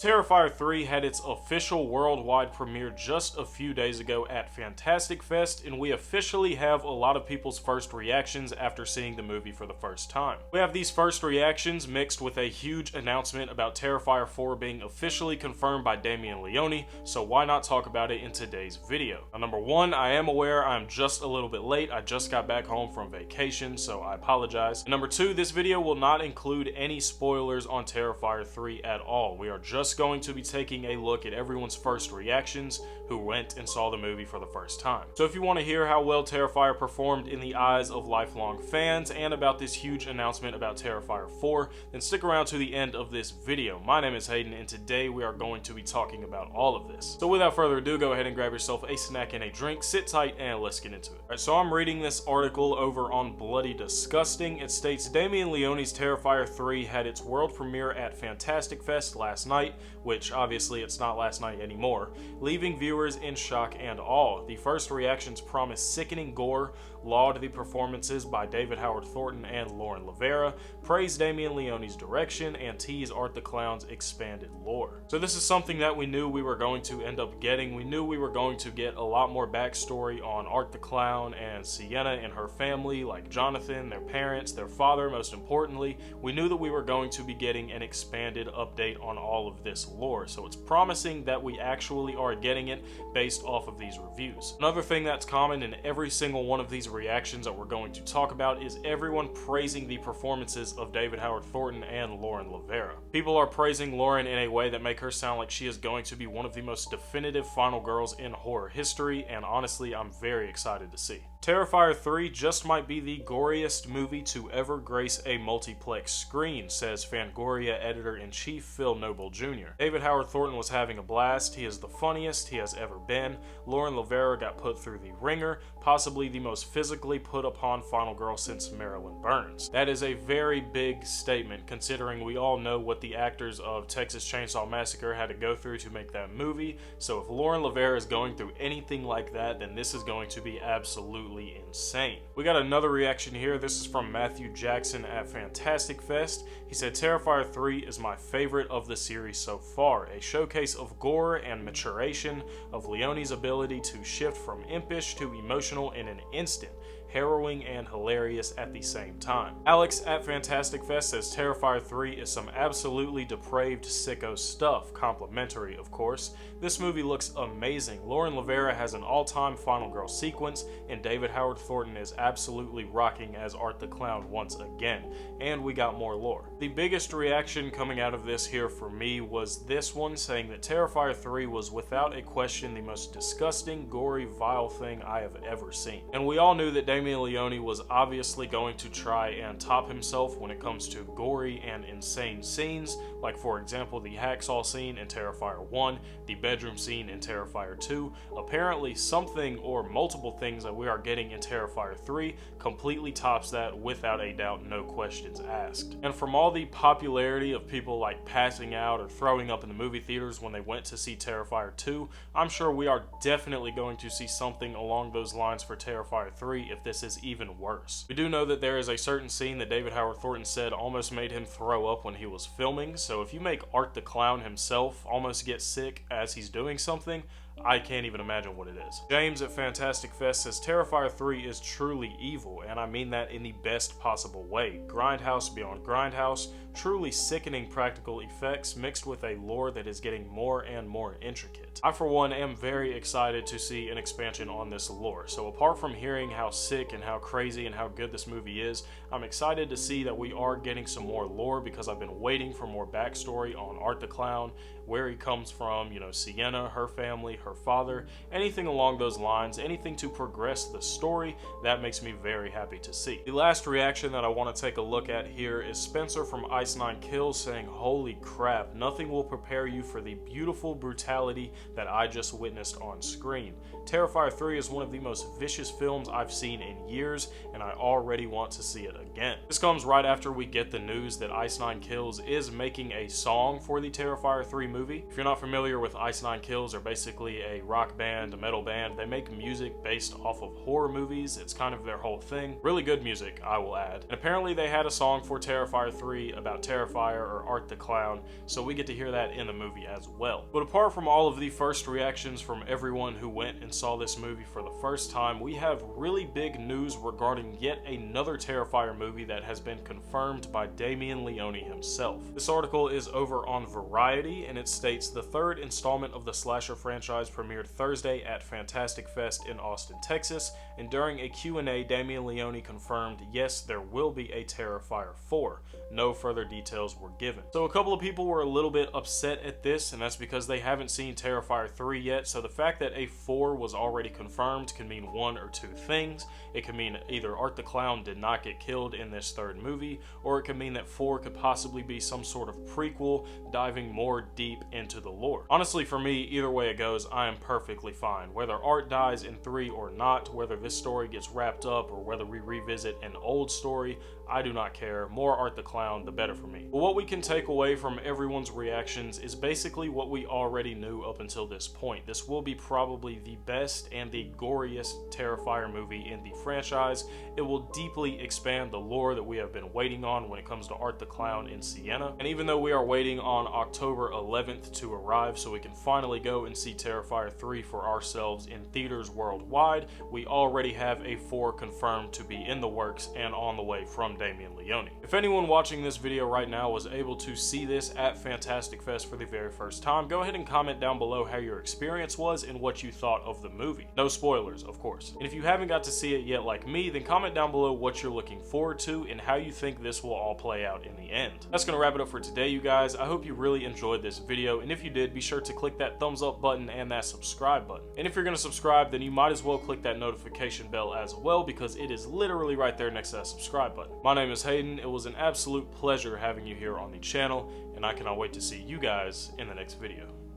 Terrifier 3 had its official worldwide premiere just a few days ago at Fantastic Fest, and we officially have a lot of people's first reactions after seeing the movie for the first time. We have these first reactions mixed with a huge announcement about Terrifier 4 being officially confirmed by Damien Leone, so why not talk about it in today's video. Now, number one, I am aware I'm just a little bit late. I just got back home from vacation, so I apologize. And number two, this video will not include any spoilers on Terrifier 3 at all. We are just going to be taking a look at everyone's first reactions who went and saw the movie for the first time. So if you want to hear how well Terrifier performed in the eyes of lifelong fans and about this huge announcement about Terrifier 4, then stick around to the end of this video. My name is Haydxn, and today we are going to be talking about all of this. So without further ado, go ahead and grab yourself a snack and a drink, sit tight, and let's get into it. Alright, so I'm reading this article over on Bloody Disgusting. It states Damien Leone's Terrifier 3 had its world premiere at Fantastic Fest last night, which obviously it's not last night anymore, leaving viewers in shock and awe. The first reactions promise sickening gore, laud the performances by David Howard Thornton and Lauren Lavera, praise Damien Leone's direction, and tease Art the Clown's expanded lore. So this is something that we knew we were going to end up getting. We knew we were going to get a lot more backstory on Art the Clown and Sienna and her family, like Jonathan, their parents, their father, most importantly. We knew that we were going to be getting an expanded update on all of this lore, so it's promising that we actually are getting it based off of these reviews. Another thing that's common in every single one of these reactions that we're going to talk about is everyone praising the performances of David Howard Thornton and Lauren Lavera. People are praising Lauren in a way that make her sound like she is going to be one of the most definitive final girls in horror history, and honestly, I'm very excited to see. Terrifier 3 just might be the goriest movie to ever grace a multiplex screen, says Fangoria editor-in-chief Phil Noble Jr. David Howard Thornton was having a blast. He is the funniest he has ever been. Lauren Lavera got put through the ringer, possibly the most physically put upon final girl since Marilyn Burns. That is a very big statement, considering we all know what the actors of Texas Chainsaw Massacre had to go through to make that movie. So if Lauren Lavera is going through anything like that, then this is going to be absolutely insane. We got another reaction here. This is from Matthew Jackson at Fantastic Fest. He said, Terrifier 3 is my favorite of the series so far. A showcase of gore and maturation, of Leone's ability to shift from impish to emotional in an instant. Harrowing and hilarious at the same time. Alex at Fantastic Fest says Terrifier 3 is some absolutely depraved sicko stuff, complimentary of course. This movie looks amazing. Lauren Lavera has an all-time final girl sequence, and David Howard Thornton is absolutely rocking as Art the Clown once again, and we got more lore. The biggest reaction coming out of this here for me was this one, saying that Terrifier 3 was without a question the most disgusting, gory, vile thing I have ever seen. And we all knew that Damien Leone was obviously going to try and top himself when it comes to gory and insane scenes, like for example the hacksaw scene in Terrifier 1, the bedroom scene in Terrifier 2. Apparently something or multiple things that we are getting in Terrifier 3 completely tops that without a doubt, no questions asked. And from all the popularity of people like passing out or throwing up in the movie theaters when they went to see Terrifier 2, I'm sure we are definitely going to see something along those lines for Terrifier 3 if this is even worse. We do know that there is a certain scene that David Howard Thornton said almost made him throw up when he was filming, so if you make Art the Clown himself almost get sick as he's doing something, I can't even imagine what it is. James at Fantastic Fest says Terrifier 3 is truly evil, and I mean that in the best possible way. Grindhouse beyond Grindhouse, truly sickening practical effects mixed with a lore that is getting more and more intricate. I for one am very excited to see an expansion on this lore, so apart from hearing how sick and how crazy and how good this movie is, I'm excited to see that we are getting some more lore because I've been waiting for more backstory on Art the Clown, where he comes from, you know, Sienna, her family, her father, anything along those lines, anything to progress the story. That makes me very happy to see. The last reaction that I want to take a look at here is Spencer from Ice 9 Kills saying, holy crap, nothing will prepare you for the beautiful brutality that I just witnessed on screen. Terrifier 3 is one of the most vicious films I've seen in years, and I already want to see it again. This comes right after we get the news that Ice 9 Kills is making a song for the Terrifier 3 movie. If you're not familiar with Ice 9 Kills, are basically basically a rock band, a metal band. They make music based off of horror movies. It's kind of their whole thing. Really good music, I will add. And apparently they had a song for Terrifier 3 about Terrifier or Art the Clown, so we get to hear that in the movie as well. But apart from all of the first reactions from everyone who went and saw this movie for the first time, we have really big news regarding yet another Terrifier movie that has been confirmed by Damien Leone himself. This article is over on Variety, and it states the third installment of the slasher franchise premiered Thursday at Fantastic Fest in Austin, Texas, and during a Q&A, Damien Leone confirmed, yes, there will be a Terrifier 4. No further details were given. So a couple of people were a little bit upset at this, and that's because they haven't seen Terrifier 3 yet, so the fact that a 4 was already confirmed can mean one or two things. It could mean either Art the Clown did not get killed in this third movie, or it could mean that 4 could possibly be some sort of prequel, diving more deep into the lore. Honestly, for me, either way it goes, I am perfectly fine. Whether Art dies in 3 or not, whether this story gets wrapped up, or whether we revisit an old story, I do not care. More Art the Clown, the better for me. But what we can take away from everyone's reactions is basically what we already knew up until this point. This will be probably the best and the goriest Terrifier movie in the franchise. It will deeply expand the lore that we have been waiting on when it comes to Art the Clown in Siena. And even though we are waiting on October 11th to arrive so we can finally go and see Terrifier 3 for ourselves in theaters worldwide, we already have a 4 confirmed to be in the works and on the way from Damien Leone. If anyone watching this video right now was able to see this at Fantastic Fest for the very first time, go ahead and comment down below how your experience was and what you thought of the movie. No spoilers, of course. And if you haven't got to see it yet like me, then comment down below what you're looking forward to and how you think this will all play out in the end. That's gonna wrap it up for today, you guys. I hope you really enjoyed this video, and if you did, be sure to click that thumbs up button and that subscribe button. And if you're gonna subscribe, then you might as well click that notification bell as well, because it is literally right there next to that subscribe button. My name is Haydxn. It was an absolute pleasure having you here on the channel, and I cannot wait to see you guys in the next video.